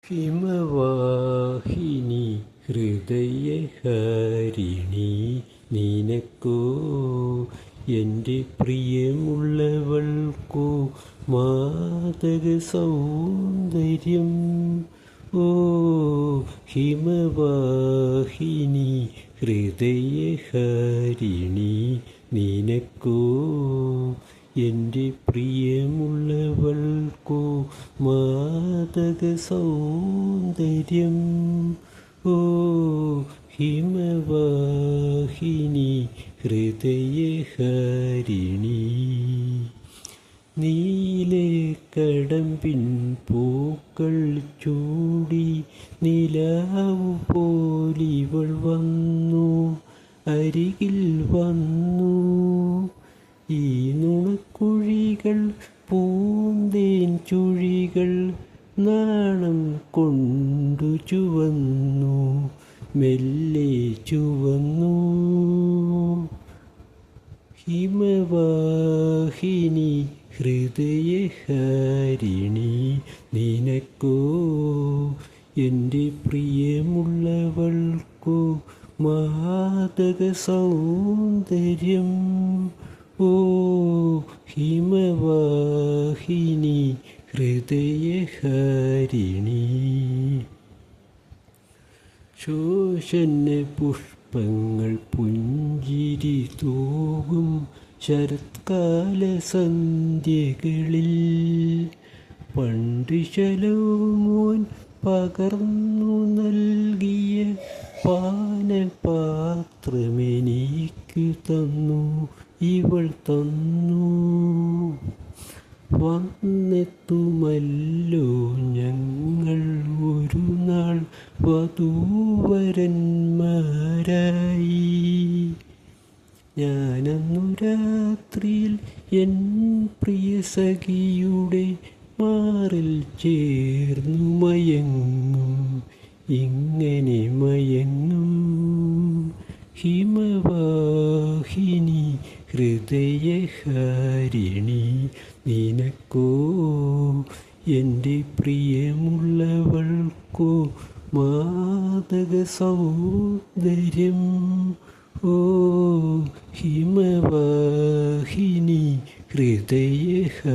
ഹിമവാഹിനി ഹൃദയഹാരിണി നിനക്കോ എൻ്റെ പ്രിയമുള്ളവൾക്കോ മാതക സൗന്ദര്യം. ഓ ഹിമവാഹിനി ഹൃദയഹാരിണി നിനക്കോ എൻ്റെ പ്രിയമുള്ളവൾക്കോ മാതക സൗന്ദര്യം. ഓ ഹിമവാഹിനി ഹൃദയഹാരിണി. നീലെ കടമ്പിൻ പൂക്കൾ ചൂടി നിലാവു പോലിവൾ വന്നു, അരികിൽ വന്നു. ഈ നുണക്കുഴികൾ പൂന്തേൻ ചുഴികൾ നാണം കൊണ്ടു ചുവന്നു, മെല്ലെ ചുവന്നു. ഹിമവാഹിനി ഹൃദയഹാരിണി നിനക്കോ എൻ്റെ പ്രിയമുള്ളവൾക്കോ മാതക സൗന്ദര്യം. ഓ ഹിമവാഹിനി ഹൃദയഹാരിണി. ശോഷന പുഷ്പങ്ങൾ പുഞ്ചിരി തൂകും ശരത്കാല സന്ധ്യകളിൽ പണ്ട് ശലോമോൻ പകർന്നു നൽകിയ പാനപാത്രമെനിക്കു തന്നു, ഇവൾ തന്നു. വന്നെത്തുമല്ലോ ഞങ്ങൾ ഒരു നാൾ വധൂവരന്മാരായി. ഞാനന്നു രാത്രിയിൽ എൻ പ്രിയ സഖിയുടെ മാറിൽ ചേർന്നു മയങ്ങും, ഇങ്ങനെ മയങ്ങും. ഹിമവാഹിനി ഹൃദയഹാരിണി നിനക്കോ എൻ്റെ പ്രിയമുള്ളവൾക്കോ മാതക സൗന്ദര്യം. ഓ ഹിമവാഹിനി ഹൃദയഹാരിണി.